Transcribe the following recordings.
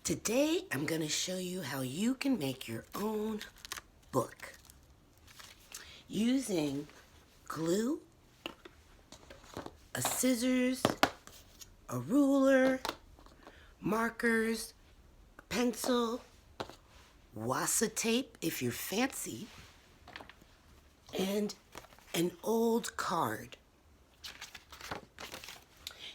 Today I'm going to show you how you can make your own book using glue, a scissors, a ruler, markers, a pencil, wassa tape if you're fancy, and an old card.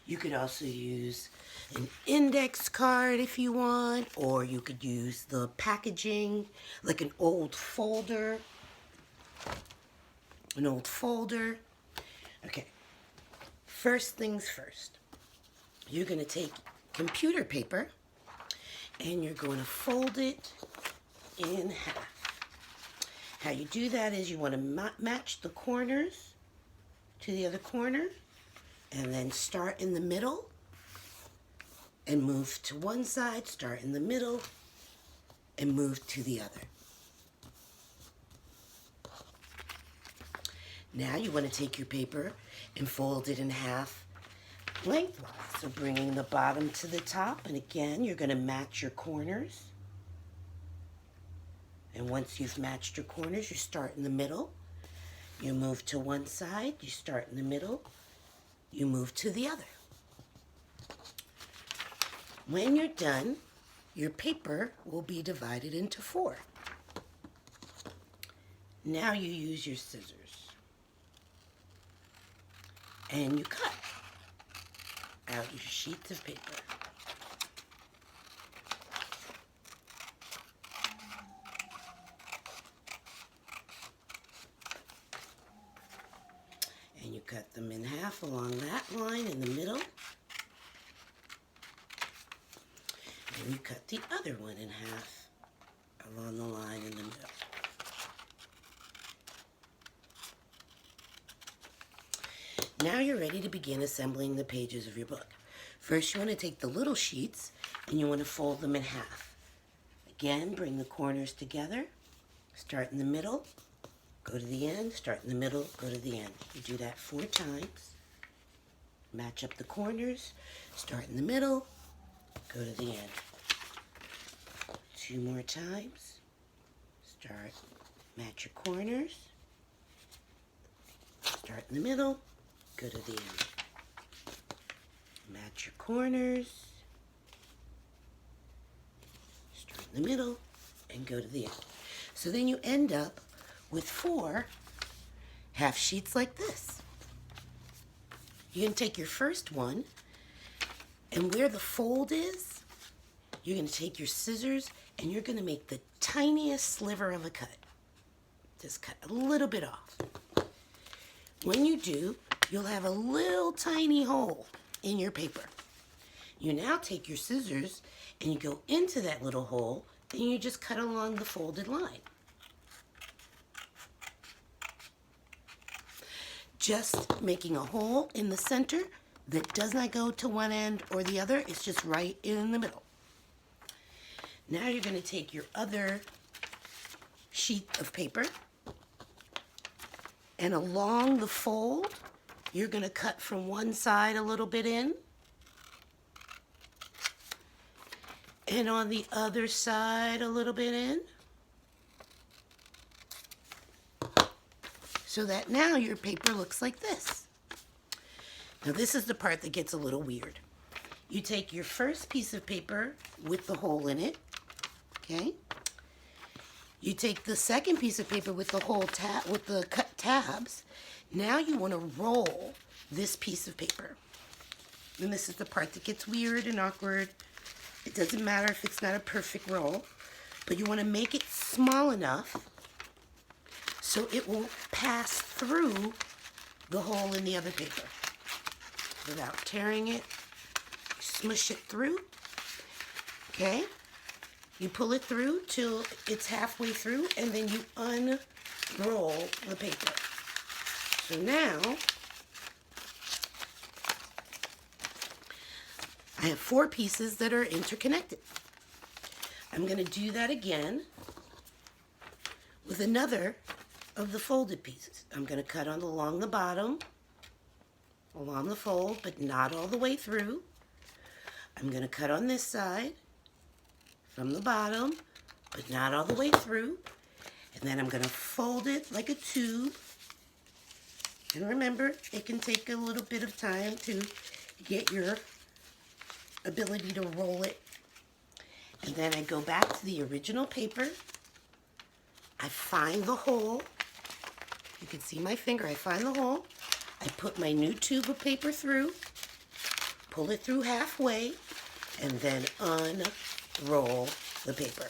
You could also use an index card if you want, or you could use the packaging, like an old folder. Okay, first things first. You're going to take computer paper and you're going to fold it in half. How you do that is you want to match the corners to the other corner, and then start in the middle and move to one side, start in the middle and move to the other. Now you want to take your paper and fold it in half lengthwise. So bringing the bottom to the top, and again you're going to match your corners. And once you've matched your corners, you start in the middle, you move to one side, you start in the middle, you move to the other. When you're done, your paper will be divided into 4. Now you use your scissors and you cut out your sheets of paper. And you cut them in half along that line in the middle. And you cut the other one in half along the line in the middle. Now you're ready to begin assembling the pages of your book. First, you want to take the little sheets and you want to fold them in half. Again, bring the corners together, start in the middle, go to the end, start in the middle, go to the end. You do that 4 times. Match up the corners, start in the middle, go to the end. 2 more times. Start, match your corners, start in the middle, go to the end. Match your corners, start in the middle, and go to the end. So then you end up with 4 half sheets like this. You can take your first one, and where the fold is, you're going to take your scissors and you're going to make the tiniest sliver of a cut. Just cut a little bit off. When you do, you'll have a little tiny hole in your paper. You now take your scissors and you go into that little hole and you just cut along the folded line. Just making a hole in the center that does not go to one end or the other. It's just right in the middle. Now you're going to take your other sheet of paper, and along the fold, you're going to cut from one side a little bit in, and on the other side a little bit in, so that now your paper looks like this. Now this is the part that gets a little weird. You take your first piece of paper with the hole in it, okay? You take the second piece of paper with the whole with the cut tabs. Now you want to roll this piece of paper. And this is the part that gets weird and awkward. It doesn't matter if it's not a perfect roll, but you want to make it small enough so it won't pass through the hole in the other paper. Without tearing it, smush it through, okay? You pull it through till it's halfway through, and then you unroll the paper. So now, I have 4 pieces that are interconnected. I'm going to do that again with another of the folded pieces. I'm going to cut along the bottom, along the fold, but not all the way through. I'm going to cut on this side, from the bottom, but not all the way through. And then I'm going to fold it like a tube. And remember, it can take a little bit of time to get your ability to roll it. And then I go back to the original paper. I find the hole. You can see my finger. I find the hole. I put my new tube of paper through, pull it through halfway, and then unroll the paper.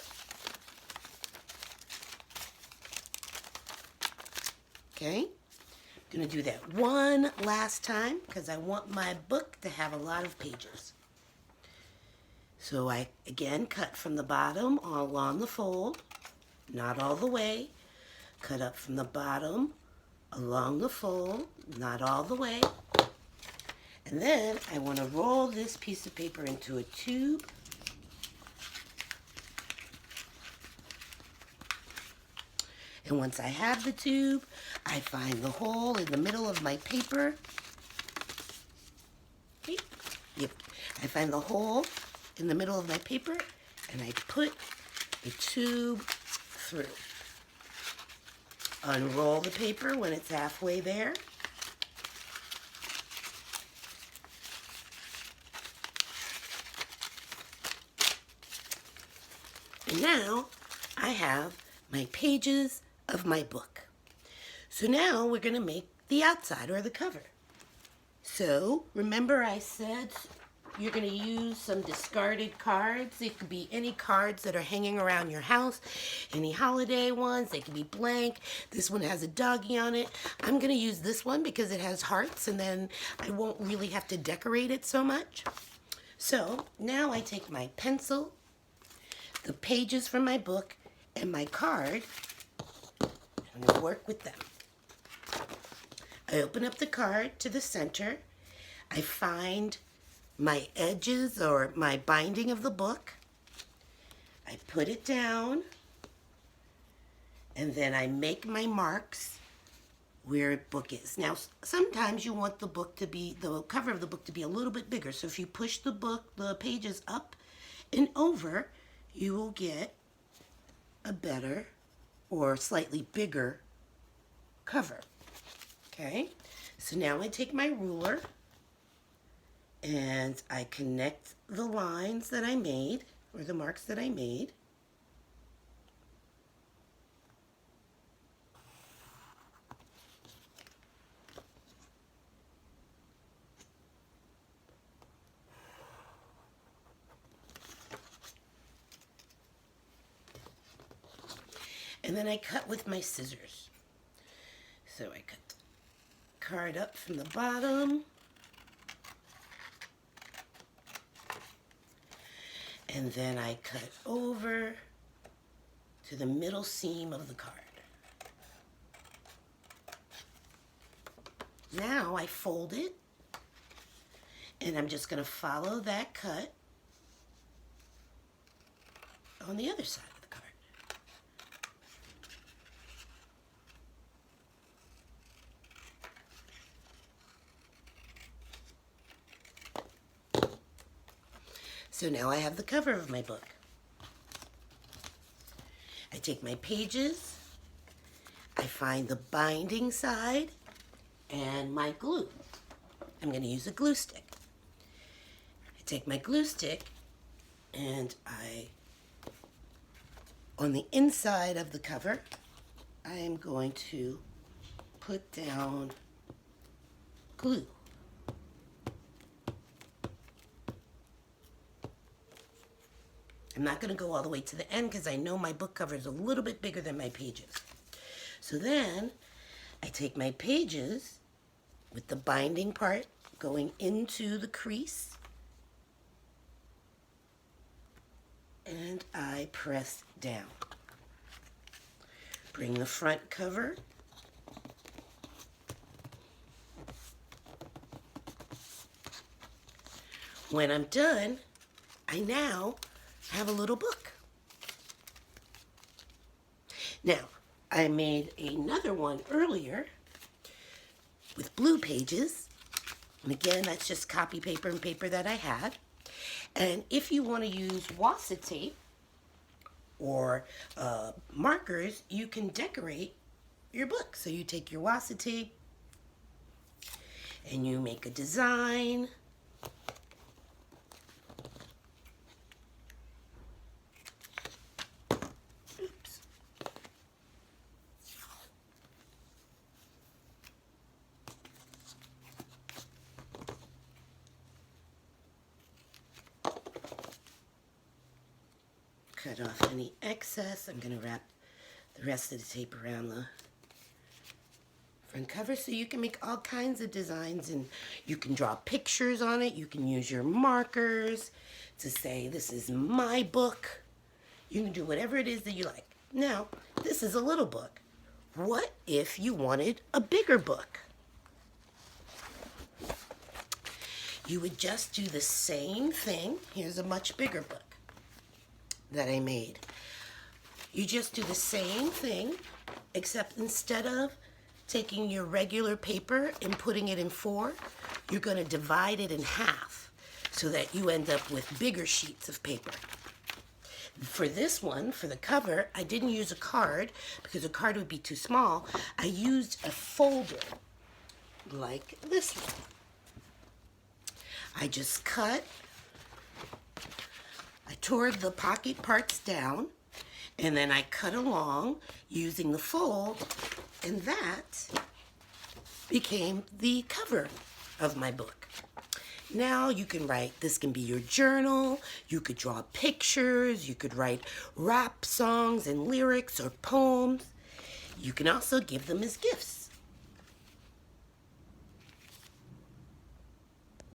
Okay? I'm going to do that one last time because I want my book to have a lot of pages. So I, again, cut from the bottom all along the fold, not all the way. Cut up from the bottom along the fold, not all the way. And then I want to roll this piece of paper into a tube. And once I have the tube, I find the hole in the middle of my paper. Okay. Yep. I find the hole in the middle of my paper, and I put the tube through. Unroll the paper when it's halfway there. And now I have my pages of my book. So now we're going to make the outside or the cover. So remember I said you're going to use some discarded cards. It could be any cards that are hanging around your house, any holiday ones. They can be blank. This one has a doggy on it. I'm going to use this one because it has hearts, and then I won't really have to decorate it so much. So now I take my pencil, the pages from my book, and my card. I'm going to work with them. I open up the card to the center. I find my edges or my binding of the book. I put it down, and then I make my marks where the book is. Now, sometimes you want the book to be, the cover of the book to be a little bit bigger. So if you push the book, the pages up and over, you will get a better or slightly bigger cover. Okay, so now I take my ruler and I connect the lines that I made, or the marks that I made. And then I cut with my scissors. So I cut the card up from the bottom. And then I cut over to the middle seam of the card. Now I fold it, and I'm just going to follow that cut on the other side of the card. So now I have the cover of my book. I take my pages, I find the binding side, and my glue. I'm going to use a glue stick. I take my glue stick and on the inside of the cover, I am going to put down glue. I'm not going to go all the way to the end because I know my book cover is a little bit bigger than my pages. So then I take my pages with the binding part going into the crease, and I press down. Bring the front cover. When I'm done, I now have a little book. Now, I made another one earlier with blue pages. And again, that's just copy paper and paper that I had. And if you want to use washi tape, or markers, you can decorate your book. So you take your washi tape and you make a design. Oops. Cut off any excess. I'm going to wrap the rest of the tape around the front cover so you can make all kinds of designs, and you can draw pictures on it. You can use your markers to say, this is my book. You can do whatever it is that you like. Now, this is a little book. What if you wanted a bigger book? You would just do the same thing. Here's a much bigger book that I made. You just do the same thing, except instead of taking your regular paper and putting it in 4, you're going to divide it in half so that you end up with bigger sheets of paper. For this one, for the cover, I didn't use a card because a card would be too small. I used a folder like this one. I just cut, I tore the pocket parts down, and then I cut along using the fold, and that became the cover of my book. Now you can write, this can be your journal, you could draw pictures, you could write rap songs and lyrics or poems. You can also give them as gifts.